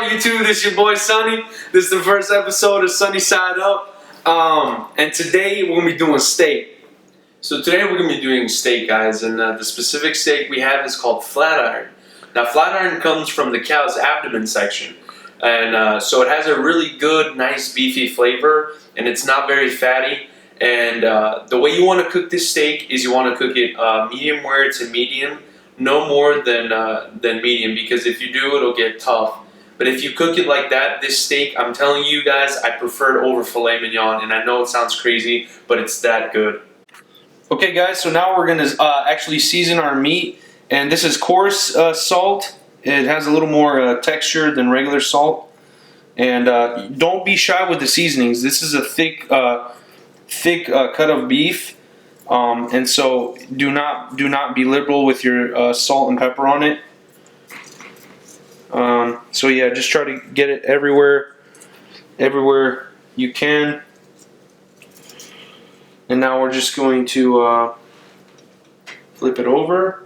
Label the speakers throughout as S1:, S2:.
S1: up, YouTube? This is your boy Sonny. This is the first episode of SonnySideUp. And today we're gonna be doing steak. So today we're gonna be doing steak, guys, and the specific steak we have is called flat iron. Now, flat iron comes from the cow's abdomen section, and so it has a really good, nice, beefy flavor, and it's not very fatty. And the way you want to cook this steak is you want to cook it medium rare to medium. No more than medium, because if you do, it'll get tough. But if you cook it like that, this steak, I'm telling you guys, I prefer it over filet mignon. And I know it sounds crazy, but it's that good. Okay, guys, so now we're gonna actually season our meat, and this is coarse salt. It has a little more texture than regular salt. And don't be shy with the seasonings. This is a thick cut of beef. And so do not be liberal with your salt and pepper on it. So yeah, just try to get it everywhere you can. And now we're just going to flip it over,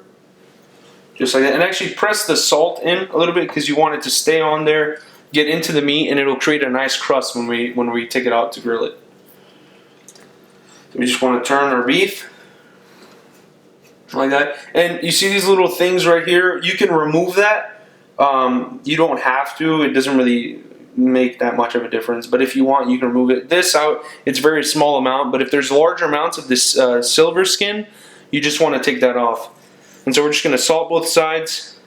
S1: just like that. And actually press the salt in a little bit because you want it to stay on there, get into the meat, and it'll create a nice crust when we take it out to grill it. We just want to turn our beef like that. And you see these little things right here? You can remove that. You don't have to. It doesn't really make that much of a difference. But if you want, you can remove it. This out, it's a very small amount. But if there's larger amounts of this silver skin, you just want to take that off. And so we're just going to salt both sides.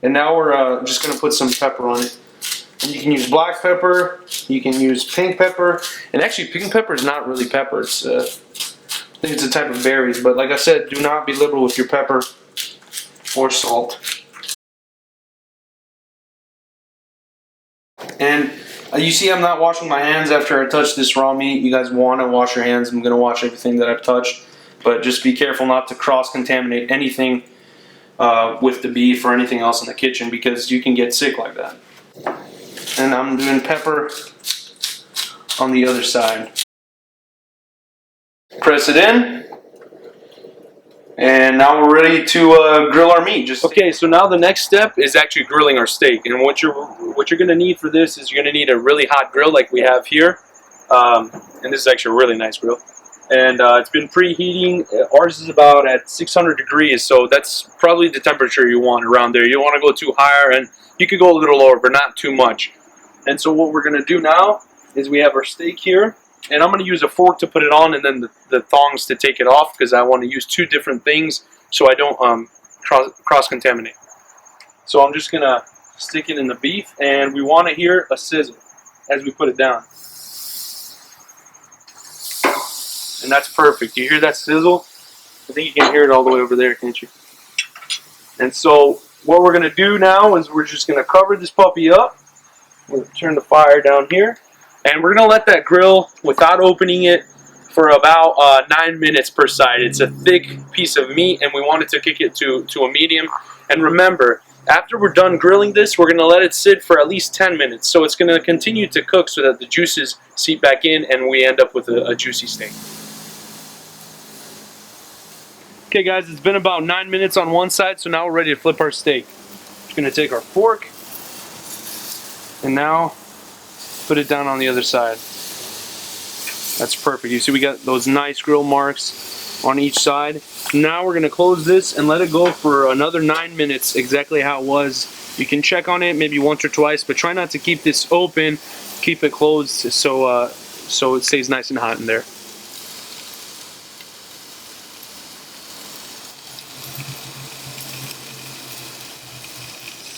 S1: And now we're just going to put some pepper on it. And you can use black pepper, you can use pink pepper, and actually pink pepper is not really pepper. It's, I think it's a type of berries, but like I said, do not be liberal with your pepper or salt. And you see I'm not washing my hands after I touch this raw meat. You guys want to wash your hands. I'm going to wash everything that I've touched, but just be careful not to cross-contaminate anything with the beef or anything else in the kitchen, because you can get sick like that. And I'm doing pepper on the other side. Press it in, and now we're ready to grill our meat. Okay, so now the next step is actually grilling our steak. And what you're going to need for this is you're going to need a really hot grill like we have here. And this is actually a really nice grill. And it's been preheating. Ours is about at 600 degrees, so that's probably the temperature you want around there. You don't want to go too higher, and you could go a little lower, but not too much. And so what we're going to do now is we have our steak here, and I'm going to use a fork to put it on, and then the tongs to take it off, because I want to use two different things so I don't cross-contaminate. So I'm just going to stick it in the beef, and we want to hear a sizzle as we put it down. And that's perfect. You hear that sizzle? I think you can hear it all the way over there, can't you? And so what we're going to do now is we're just going to cover this puppy up. We're going to turn the fire down here. And we're going to let that grill without opening it for about 9 minutes per side. It's a thick piece of meat, and we wanted to kick it to a medium. And remember, after we're done grilling this, we're going to let it sit for at least 10 minutes. So it's going to continue to cook so that the juices seep back in and we end up with a juicy steak. Okay, guys, it's been about 9 minutes on one side, so now we're ready to flip our steak. We're going to take our fork and now put it down on the other side. That's perfect. You see we got those nice grill marks on each side. Now we're going to close this and let it go for another 9 minutes, exactly how it was. You can check on it maybe once or twice, but try not to keep this open. Keep it closed so it stays nice and hot in there.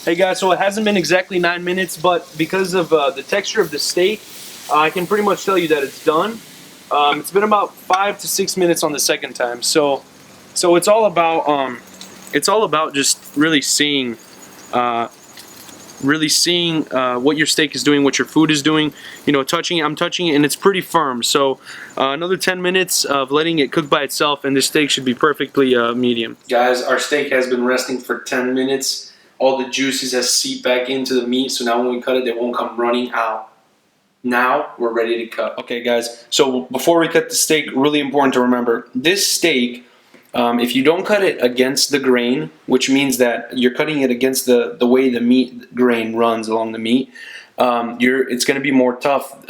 S1: Hey guys, so it hasn't been exactly 9 minutes, but because of the texture of the steak, I can pretty much tell you that it's done. It's been about 5 to 6 minutes on the second time, so it's all about just really seeing what your steak is doing, what your food is doing. You know, touching it, I'm touching it, and it's pretty firm. So another 10 minutes of letting it cook by itself, and this steak should be perfectly medium. Guys, our steak has been resting for 10 minutes. All the juices have seeped back into the meat, so now when we cut it, they won't come running out. Now we're ready to cut. Okay, guys, so before we cut the steak, really important to remember, this steak, if you don't cut it against the grain, which means that you're cutting it against the way the meat grain runs along the meat, it's going to be more tough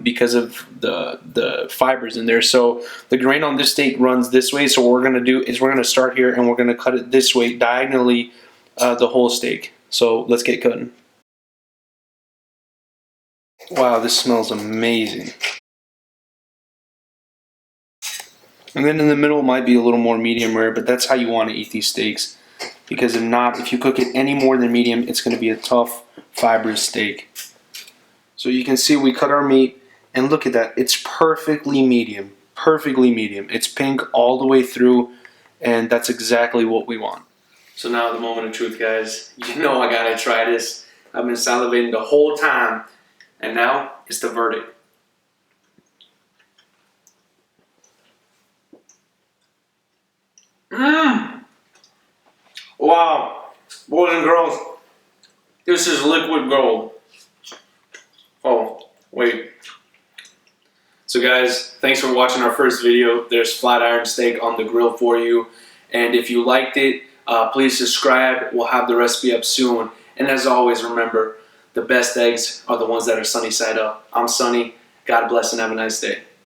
S1: because of the fibers in there. So the grain on this steak runs this way. So what we're going to do is we're going to start here and we're going to cut it this way, diagonally, the whole steak. So let's get cutting. Wow, this smells amazing. And then in the middle might be a little more medium rare, but that's how you want to eat these steaks. Because if you cook it any more than medium, it's going to be a tough, fibrous steak. So you can see we cut our meat, and look at that. It's perfectly medium. Perfectly medium. It's pink all the way through, and that's exactly what we want. So now the moment of truth, guys. You know I gotta try this. I've been salivating the whole time, and now it's the verdict. Mmm! Wow! Boys and girls, this is liquid gold. Oh, wait. So guys, thanks for watching our first video. There's flat iron steak on the grill for you. And if you liked it, please subscribe. We'll have the recipe up soon. And as always, remember, the best eggs are the ones that are sunny side up. I'm Sonny. God bless and have a nice day.